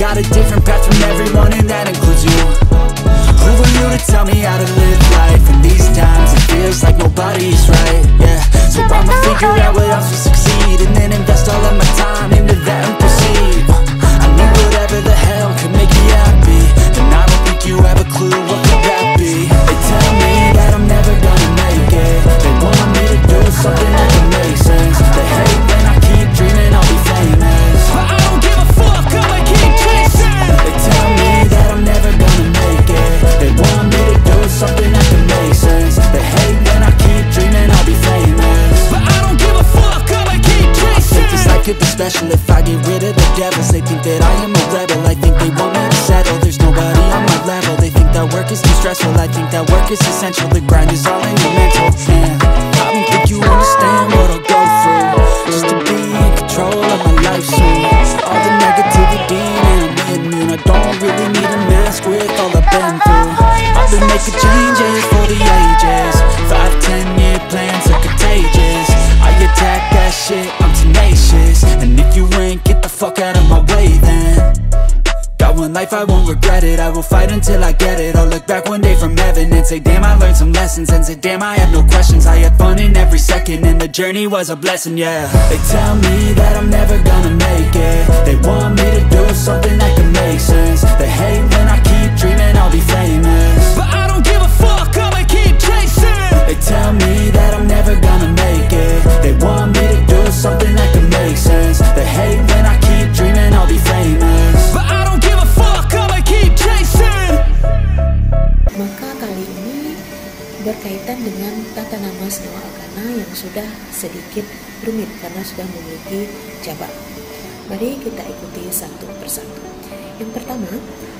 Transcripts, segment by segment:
got a different path from everyone, and that includes you. Who are you to tell me how to live life? In these times it feels like nobody's right, yeah. So I'ma figure out what else will succeed, and then invest all of my time into that and proceed. I need whatever the hell can make me happy, and I don't think you have a clue what could that be. They tell me that I'm never gonna make it. They want me to do something that can make sense. They hate when I keep dreaming I'll be famous, but I don't give a fuck, I'ma keep chasing. They tell me that I'm never gonna make it. They want me to do something that can make sense. They hate when I keep dreaming I'll be famous, but I don't give a fuck, I'ma keep chasing. I think this life could be special if I get rid of the devils. They think that I am a rebel, I think they want me to settle. There's nobody on my level. They think that work is too stressful, I think that work is essential. The grind is all in your mental, man. I don't think you understand what I'll go through just to be in control of my life soon. All the negativity, man, I'm immune. I don't really need a mask with all I've been through. I've been making changes for the ages. 5-10 year plans are contagious. I attack that shit, I'm tenacious. And if you ain't, get the fuck out of my way then. Got one life, I won't regret it. I will fight until I get it. I'll look back one day from heaven and say, damn, I learned some lessons. And say, damn, I had no questions. I had fun in every second, and the journey was a blessing, yeah. They tell me that I'm never gonna make it. They want me to do something that can make sense. They hate when I keep dreaming I'll be famous, but I don't give a fuck, I'ma keep chasing. They tell me that I'm never gonna make it. They want me to do something that can make sense. They hate when I keep dreaming I'll be famous, but I don't give a fuck, I'ma keep chasing. Maka kali ini berkaitan dengan tata nama senyawa alkana yang sudah sedikit rumit karena sudah memiliki cabang. Mari kita ikuti satu persatu. Yang pertama,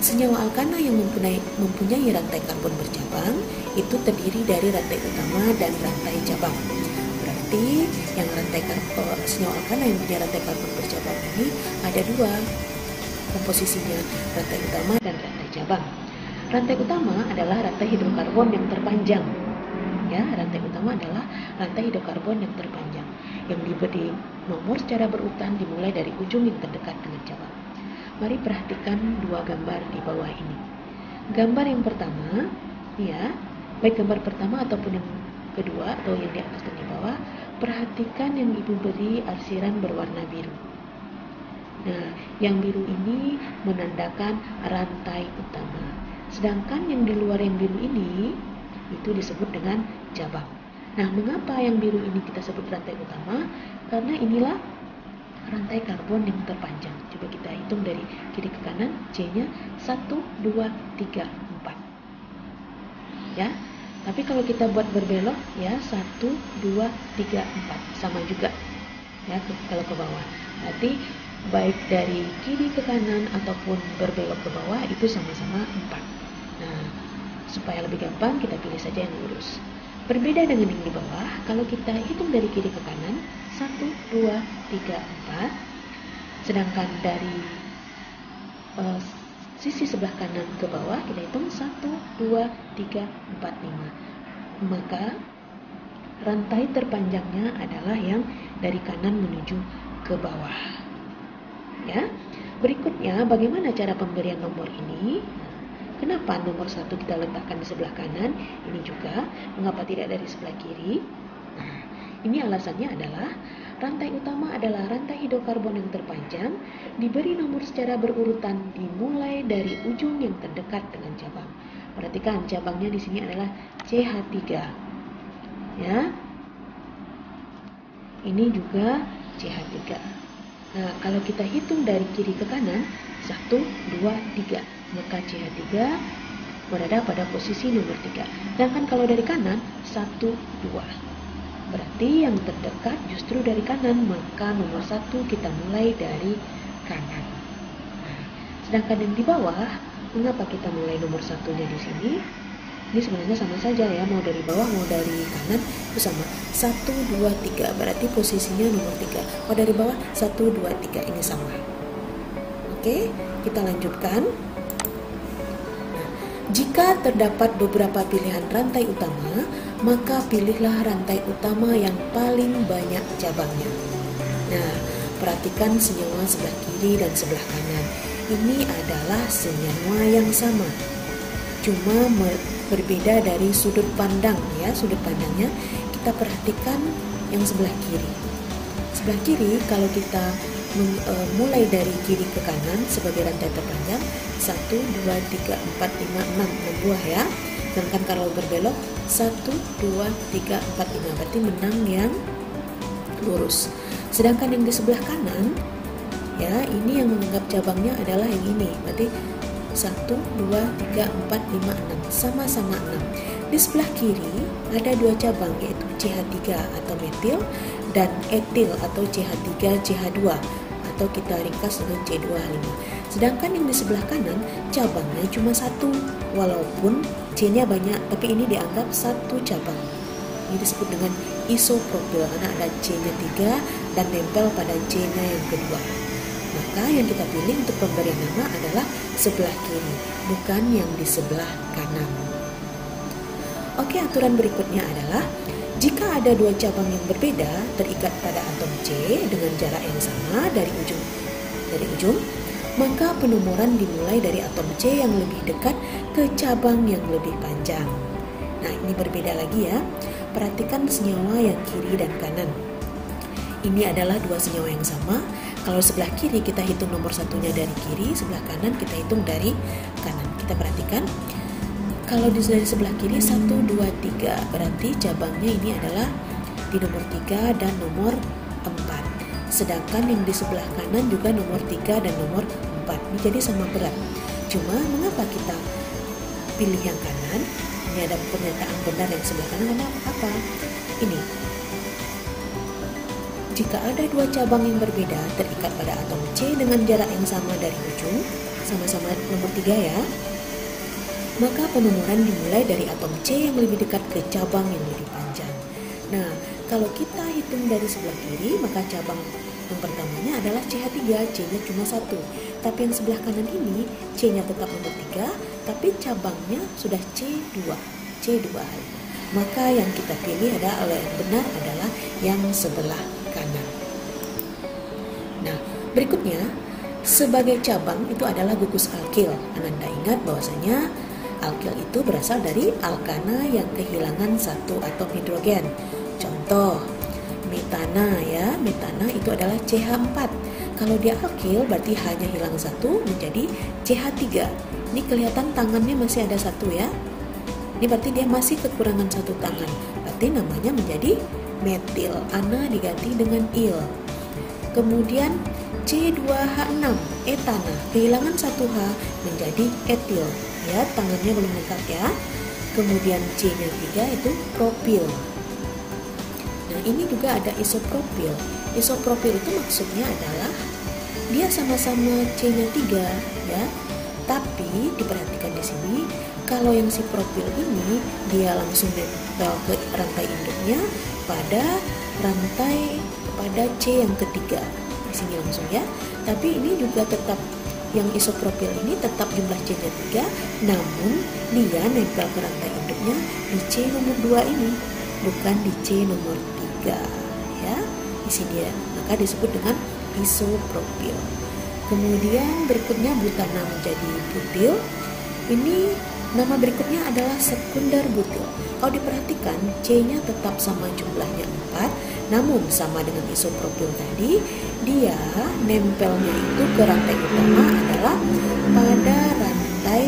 senyawa alkana yang mempunyai rantai karbon bercabang itu terdiri dari rantai utama dan rantai cabang. Berarti yang senyawa alkana yang punya rantai karbon bercabang ini ada dua komposisinya, rantai utama dan rantai cabang. Rantai utama adalah rantai hidrokarbon yang terpanjang. Ya, rantai utama adalah rantai hidrokarbon yang terpanjang yang diberi nomor secara berurutan dimulai dari ujung yang terdekat dengan cabang. Mari perhatikan dua gambar di bawah ini. Gambar yang pertama, ya, baik gambar pertama ataupun yang kedua atau yang di atas dan di bawah, perhatikan yang ibu beri arsiran berwarna biru. Nah, yang biru ini menandakan rantai utama. Sedangkan yang di luar yang biru ini itu disebut dengan cabang. Nah, mengapa yang biru ini kita sebut rantai utama? Karena inilah rantai karbon yang terpanjang. Coba kita hitung dari kiri ke kanan, C-nya 1, 2, 3, 4. Ya. Tapi kalau kita buat berbelok ya 1, 2, 3, 4 sama juga. Ya, kalau ke bawah. Berarti baik dari kiri ke kanan ataupun berbelok ke bawah itu sama-sama 4. Nah, supaya lebih gampang kita pilih saja yang lurus. Berbeda dengan yang di bawah, kalau kita hitung dari kiri ke kanan 1, 2, 3, 4. Sedangkan dari sisi sebelah kanan ke bawah kita hitung 1, 2, 3, 4, 5. Maka rantai terpanjangnya adalah yang dari kanan menuju ke bawah. Ya. Berikutnya, bagaimana cara pemberian nomor ini? Kenapa nomor 1 kita letakkan di sebelah kanan? Ini juga, mengapa tidak dari sebelah kiri? Nah, ini alasannya adalah rantai utama adalah rantai hidrokarbon yang terpanjang, diberi nomor secara berurutan dimulai dari ujung yang terdekat dengan cabang. Perhatikan cabangnya di sini adalah CH3. Ya. Ini juga CH3. Nah, kalau kita hitung dari kiri ke kanan 1, 2, 3, maka CH3 berada pada posisi nomor 3. Sedangkan kalau dari kanan 1, 2. Berarti yang terdekat justru dari kanan, maka nomor 1 kita mulai dari kanan. Nah, sedangkan yang di bawah, mengapa kita mulai nomor 1-nya di sini? Ini sebenarnya sama saja ya, mau dari bawah mau dari kanan itu sama. 1, 2, 3 berarti posisinya nomor 3. Kalau dari bawah 1, 2, 3 ini sama. Oke, kita lanjutkan. Nah, jika terdapat beberapa pilihan rantai utama, maka pilihlah rantai utama yang paling banyak cabangnya. Nah, perhatikan senyawa sebelah kiri dan sebelah kanan. Ini adalah senyawa yang sama, cuma berbeda dari sudut pandang ya. Sudut pandangnya kita perhatikan yang sebelah kiri. Sebelah kiri kalau kita mulai dari kiri ke kanan sebagai rantai terpanjang 1, 2, 3, 4, 5, 6 buah ya. Sedangkan kalau berbelok 1, 2, 3, 4, 5 berarti 6 yang lurus. Sedangkan yang di sebelah kanan ya, ini yang menganggap cabangnya adalah yang ini. Berarti 1, 2, 3, 4, 5, 6 sama-sama 6. Di sebelah kiri ada 2 cabang yaitu CH3 atau metil dan etil atau CH3 CH2 atau kita ringkas dengan C2H5. Sedangkan yang di sebelah kanan cabangnya cuma 1, walaupun C-nya banyak tapi ini dianggap 1 cabang. Ini disebut dengan isopropil karena ada C-nya 3 dan nempel pada C-nya yang kedua. Maka yang kita pilih untuk pemberian nama adalah sebelah kiri, bukan yang di sebelah kanan. Oke, aturan berikutnya adalah jika ada 2 cabang yang berbeda terikat pada atom C dengan jarak yang sama dari ujung, maka penomoran dimulai dari atom C yang lebih dekat ke cabang yang lebih panjang. Nah, ini berbeda lagi ya. Perhatikan senyawa yang kiri dan kanan. Ini adalah 2 senyawa yang sama. Kalau sebelah kiri kita hitung nomor satunya dari kiri, sebelah kanan kita hitung dari kanan. Kita perhatikan. Kalau dari sebelah kiri 1, 2, 3 berarti cabangnya ini adalah di nomor 3 dan nomor 4. Sedangkan yang di sebelah kanan juga nomor 3 dan nomor 4. Ini jadi sama berat. Cuma mengapa kita pilih yang kanan? Ini ada pernyataan benar yang sebelah kanan karena apa? Ini. Jika ada 2 cabang yang berbeda terikat pada atom C dengan jarak yang sama dari ujung, sama-sama nomor 3 ya, maka penomoran dimulai dari atom C yang lebih dekat ke cabang yang lebih panjang. Nah, kalau kita hitung dari sebelah kiri, maka cabang yang pertamanya adalah CH3, C-nya cuma 1. Tapi yang sebelah kanan ini, C-nya tetap nomor 3, tapi cabangnya sudah C2, C2H. Maka yang kita pilih adalah yang benar adalah yang sebelah kanan. Nah, berikutnya, sebagai cabang itu adalah gugus alkil. Anda ingat bahwasanya alkil itu berasal dari alkana yang kehilangan 1 atom hidrogen. Contoh, metana ya, metana itu adalah CH4. Kalau dia alkil berarti hanya hilang 1 menjadi CH3. Ini kelihatan tangannya masih ada 1 ya. Ini berarti dia masih kekurangan 1 tangan. Berarti namanya menjadi metil. Ana diganti dengan il. Kemudian C2H6 etana, kehilangan 1H menjadi etil. Ya, tangannya belum lengkap ya. Kemudian C-nya 3 itu propil. Nah, ini juga ada isopropil. Isopropil itu maksudnya adalah dia sama-sama C-nya 3 ya. Tapi diperhatikan di sini, kalau yang si propil ini dia langsung nempel ke rantai induknya pada C yang ketiga. Di sini langsung ya. Tapi ini juga tetap yang isopropil ini tetap jumlah C-nya 3, namun dia nempel ke rantai induknya di C nomor 2 ini, bukan di C nomor 3 ya. Di sini ya, maka disebut dengan isopropil. Kemudian berikutnya butana menjadi butil. Ini nama berikutnya adalah sekunder butil. Kalau diperhatikan C-nya tetap sama jumlahnya 4, namun sama dengan isopropil tadi, dia nempelnya itu ke rantai utama adalah pada rantai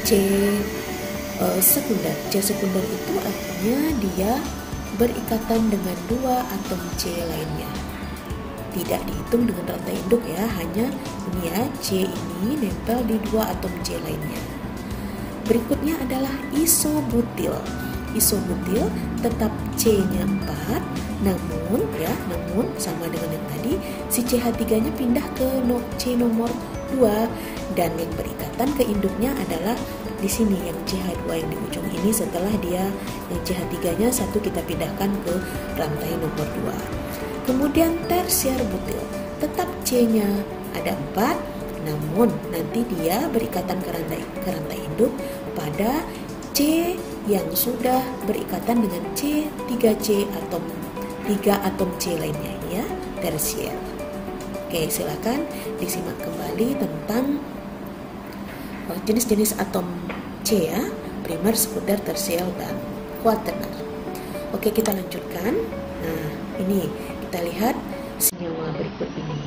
C sekunder. C sekunder itu artinya dia berikatan dengan 2 atom C lainnya. Tidak dihitung dengan rantai induk ya, hanya ini ya, C ini nempel di 2 atom C lainnya. Berikutnya adalah isobutil. Isobutil tetap C-nya 4, namun sama dengan yang tadi, si CH3-nya pindah ke C nomor 2 dan yang berikatan ke induknya adalah di sini yang CH2 yang di ujung ini. Setelah dia yang CH3-nya 1 kita pindahkan ke rantai nomor 2. Kemudian tersier butil, tetap C-nya ada 4, namun nanti dia berikatan ke rantai induk pada C yang sudah berikatan dengan C3C atau 3 atom C lainnya ya, tersier. Oke, silakan disimak kembali tentang jenis-jenis atom C ya, primer, sekunder, tersier, dan kuaterner. Oke, kita lanjutkan. Nah, ini kita lihat senyawa berikut ini.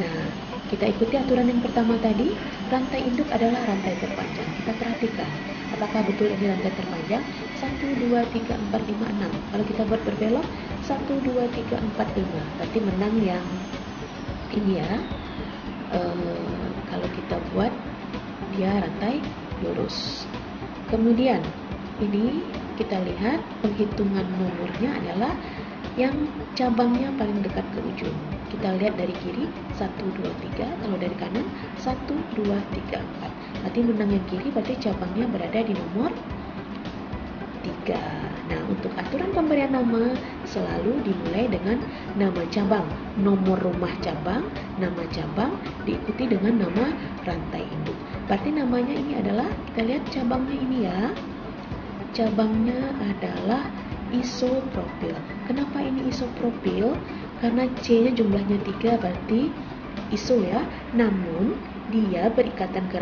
Nah, kita ikuti aturan yang pertama tadi. Rantai induk adalah rantai terpanjang. Kita perhatikan, apakah betul ini rantai terpanjang? 1, 2, 3, 4, 5, 6. Kalau kita buat berbelok, 1, 2, 3, 4, 5. Berarti menang yang ini ya. Kalau kita buat dia rantai lurus. Kemudian ini kita lihat penghitungan nomornya adalah yang cabangnya paling dekat ke ujung. Kita lihat dari kiri 1, 2, 3. Kalau dari kanan 1, 2, 3, 4. Berarti menang yang kiri, berarti cabangnya berada di nomor 3. Nah, untuk aturan pemberian nama selalu dimulai dengan nama cabang, nomor rumah cabang, nama cabang diikuti dengan nama rantai induk. Berarti namanya ini adalah, kita lihat cabangnya ini ya. Cabangnya adalah isopropil. Kenapa ini isopropil? Karena C-nya jumlahnya 3, berarti iso ya. Namun dia berikatan ke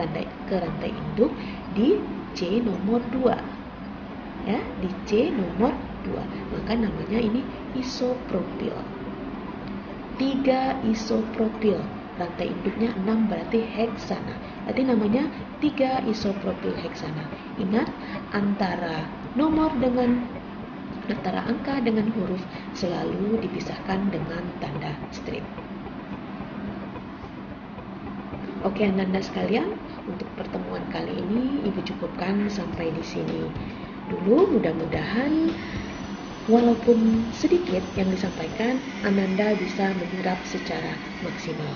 rantai induk di C nomor 2. Ya, di C nomor 2. Maka namanya ini isopropil. 3 isopropil. Rantai induknya 6, berarti heksana. Berarti namanya 3 isopropil heksana. Ingat, antara angka dengan huruf selalu dipisahkan dengan tanda strip. Oke, Anda sekalian, untuk pertemuan kali ini Ibu cukupkan sampai di sini dulu. Mudah-mudahan walaupun sedikit yang disampaikan, Ananda bisa menyerap secara maksimal.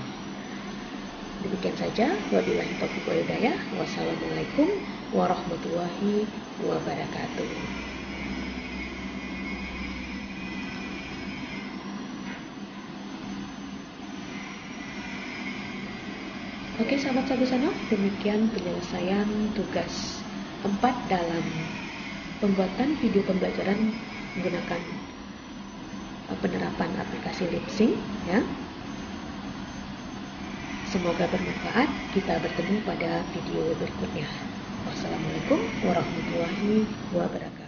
Demikian saja. Wabillahi taufiq wal hidayah. Wassalamualaikum warahmatullahi wabarakatuh. Oke, sahabat Sabusana, demikian penyelesaian tugas 4 dalam pembuatan video pembelajaran menggunakan penerapan aplikasi LipSync ya. Semoga bermanfaat. Kita bertemu pada video berikutnya. Wassalamualaikum warahmatullahi wabarakatuh.